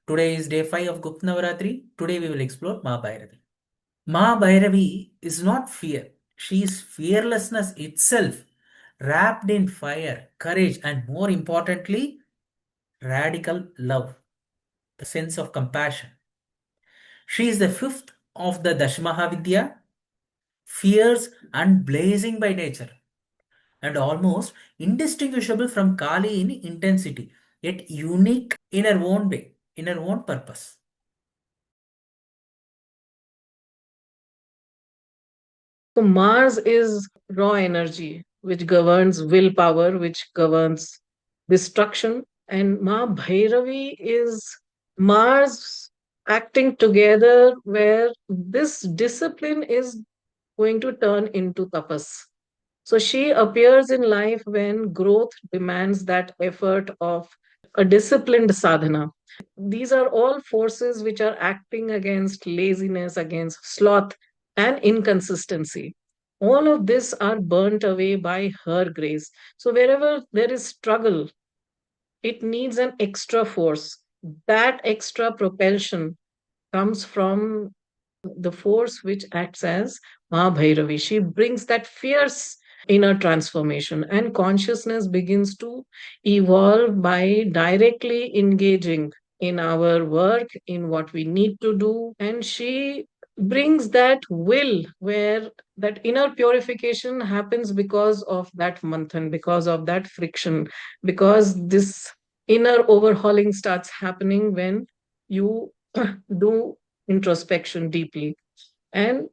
Today is day 5 of Gupt Navratri. Today we will explore Mahabhairavi. Mahabhairavi is not fear. She is fearlessness itself, wrapped in fire, courage, and more importantly, radical love, the sense of compassion. She is the fifth of the Dashmahavidya, fierce and blazing by nature, and almost indistinguishable from Kali in intensity, yet unique in her own way, in her own purpose. So Mars is raw energy, which governs willpower, which governs destruction. And Ma Bhairavi is Mars acting together, where this discipline is going to turn into tapas. So she appears in life when growth demands that effort of a disciplined sadhana. These are all forces which are acting against laziness, against sloth, and inconsistency. All of this are burnt away by her grace. So wherever there is struggle, it needs an extra force. That extra propulsion comes from the force which acts as Mahabhairavi. She brings that fierce inner transformation, and consciousness begins to evolve by directly engaging in our work, in what we need to do. And she brings that will where that inner purification happens because of that manthan, because of that friction, because this inner overhauling starts happening when you do introspection deeply. And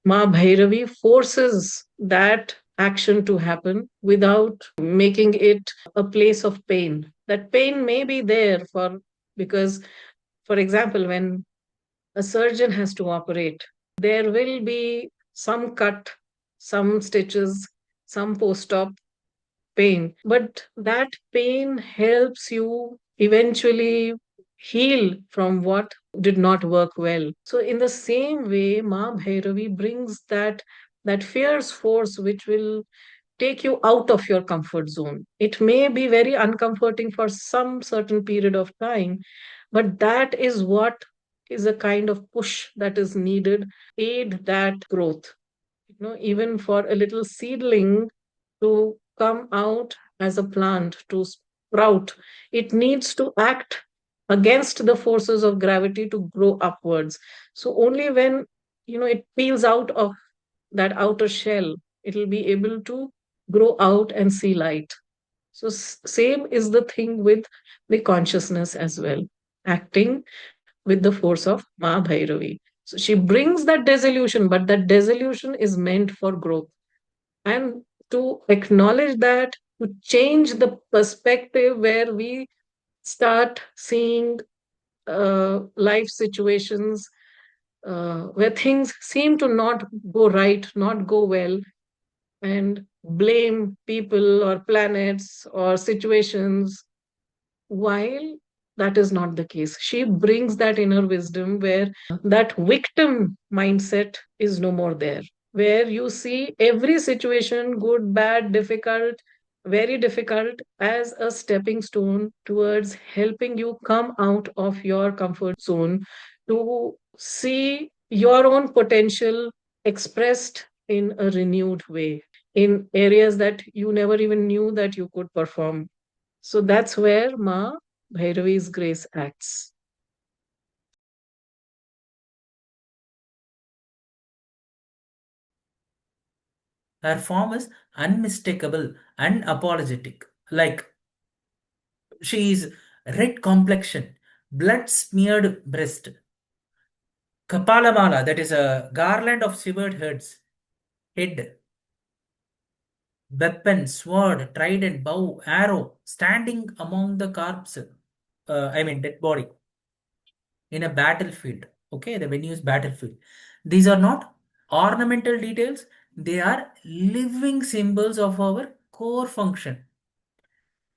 Ma Bhairavi forces that action to happen without making it a place of pain. That pain may be there because, for example, when a surgeon has to operate, there will be some cut, some stitches, some post op pain, but that pain helps you eventually heal from what did not work well. So in the same way, Ma Bhairavi brings that fierce force which will take you out of your comfort zone. It may be very uncomforting for some certain period of time, but that is what is a kind of push that is needed, aid that growth. Even for a little seedling to come out as a plant, to sprout, it needs to act against the forces of gravity to grow upwards. So only when it peels out of that outer shell, it will be able to grow out and see light. So same is the thing with the consciousness as well, acting with the force of Ma Bhairavi. So she brings that dissolution, but that dissolution is meant for growth. And to acknowledge that, to change the perspective where we start seeing life situations where things seem to not go right, not go well, and blame people or planets or situations, while that is not the case. She brings that inner wisdom where that victim mindset is no more there, where you see every situation, good, bad, difficult, very difficult, as a stepping stone towards helping you come out of your comfort zone to see your own potential expressed in a renewed way in areas that you never even knew that you could perform. So that's where Ma Bhairavi's grace acts. Her form is unmistakable, unapologetic. Like she is red complexion, blood smeared breast, Kapalamala, that is a garland of severed head, weapon, sword, trident, bow, arrow, standing among the corpse, dead body in a battlefield. Okay, the venue is battlefield. These are not ornamental details, they are living symbols of our core function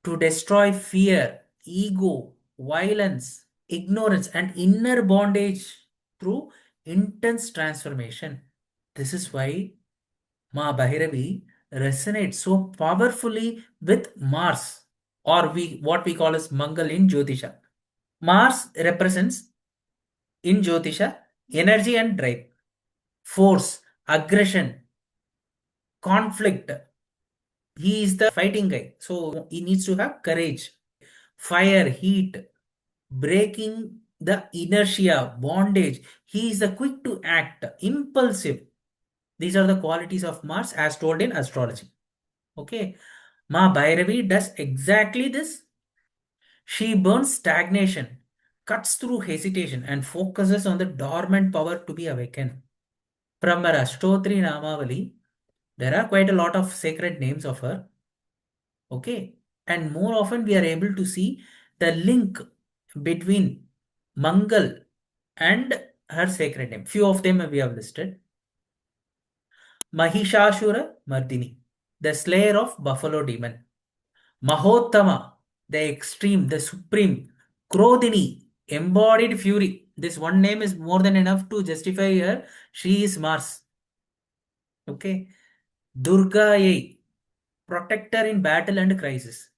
to destroy fear, ego, violence, ignorance, and inner bondage through intense transformation. This is why Ma Bhairavi resonates so powerfully with Mars, or we what we call as Mangal in Jyotisha. Mars represents in Jyotisha energy and drive, force, aggression, conflict. He is the fighting guy. So he needs to have courage, fire, heat, breaking the inertia, bondage. He is the quick to act, impulsive. These are the qualities of Mars as told in astrology. Okay. Ma Bhairavi does exactly this. She burns stagnation, cuts through hesitation, and focuses on the dormant power to be awakened. From her Ashtotri Namavali, there are quite a lot of sacred names of her. Okay. And more often we are able to see the link between Mangal and her sacred name. Few of them we have listed. Mahishashura Mardini, the slayer of buffalo demon. Mahottama, the extreme, the supreme. Krodini, embodied fury. This one name is more than enough to justify her. She is Mars. Okay. Durga, protector in battle and crisis.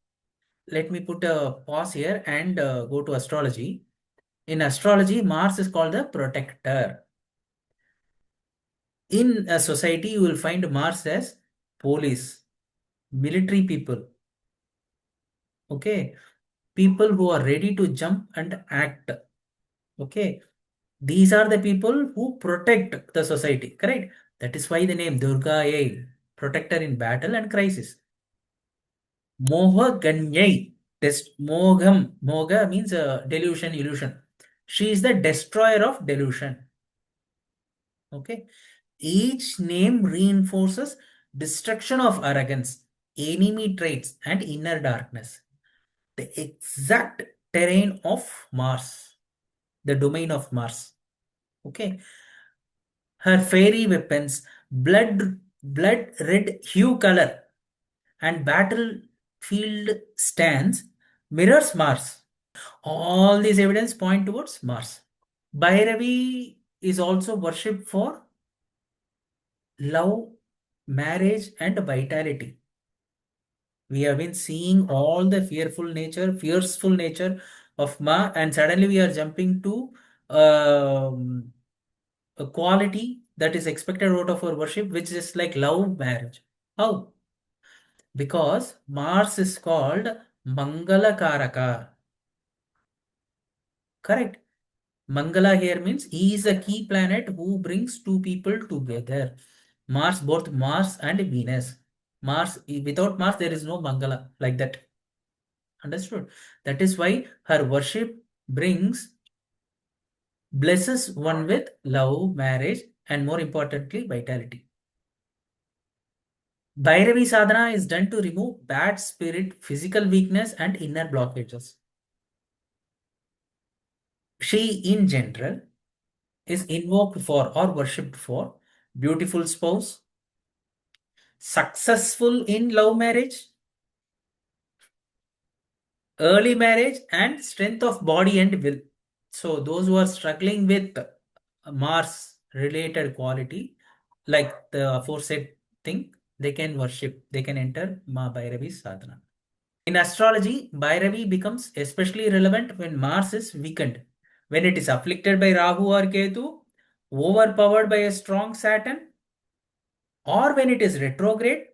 Let me put a pause here and go to astrology. In astrology, Mars is called the protector. In a society, you will find Mars as police, military people, okay, people who are ready to jump and act, okay. These are the people who protect the society, correct? That is why the name Durga, protector in battle and crisis. Moha Ganyai, Moga means delusion, illusion. She is the destroyer of delusion. Okay. Each name reinforces destruction of arrogance, enemy traits, and inner darkness. The exact terrain of Mars, the domain of Mars. Okay. Her fairy weapons, blood red hue color, and battlefield stance mirrors Mars. All these evidence point towards Mars. Bhairavi is also worshipped for love, marriage, and vitality. We have been seeing all the fearful nature of Ma, and suddenly we are jumping to a quality that is expected out of our worship, which is like love, marriage. How? Because Mars is called Mangala Karaka. Correct. Mangala here means he is a key planet who brings two people together. Mars, both Mars and Venus. Mars, without Mars, there is no Mangala like that. Understood? That is why her worship brings, blesses one with love, marriage, and more importantly, vitality. Bhairavi sadhana is done to remove bad spirit, physical weakness, and inner blockages. She, in general, is invoked for or worshipped for beautiful spouse, successful in love marriage, early marriage, and strength of body and will. So those who are struggling with Mars related quality, like the aforesaid thing, they can worship, they can enter Ma Bhairavi sadhana. In astrology, Bhairavi becomes especially relevant when Mars is weakened, when it is afflicted by Rahu or Ketu, overpowered by a strong Saturn, or when it is retrograde,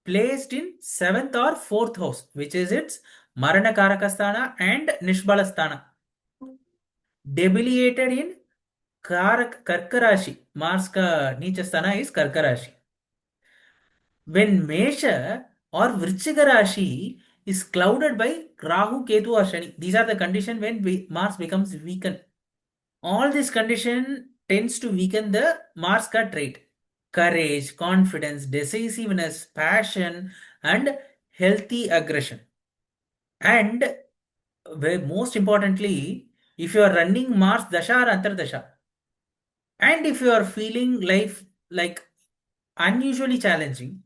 placed in 7th or 4th house, which is its Marana Karakasthana and Nishbalasthana. Debilitated in Karkarashi. Mars ka Nichasthana is Karkarashi. When Mesha or Vrichika Rashi is clouded by Rahu, Ketu or Shani. These are the condition when Mars becomes weakened. All this condition tends to weaken the Mars ka trait. Courage, confidence, decisiveness, passion, and healthy aggression. And most importantly, if you are running Mars Dasha or Antardasha, and if you are feeling life like unusually challenging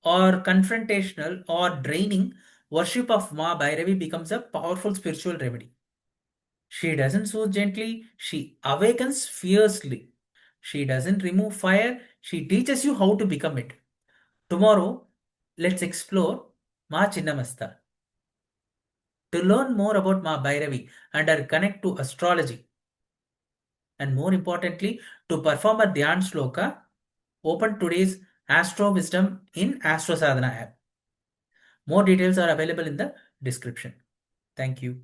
or confrontational or draining, worship of Ma Bhairavi becomes a powerful spiritual remedy. She doesn't soothe gently, she awakens fiercely. She doesn't remove fire, she teaches you how to become it. Tomorrow, let's explore Ma Chinnamasta. To learn more about Ma Bhairavi and her connect to astrology, and more importantly, to perform a Dhyan Shloka, open today's Astro Wisdom in Astro Sadhana app. More details are available in the description. Thank you.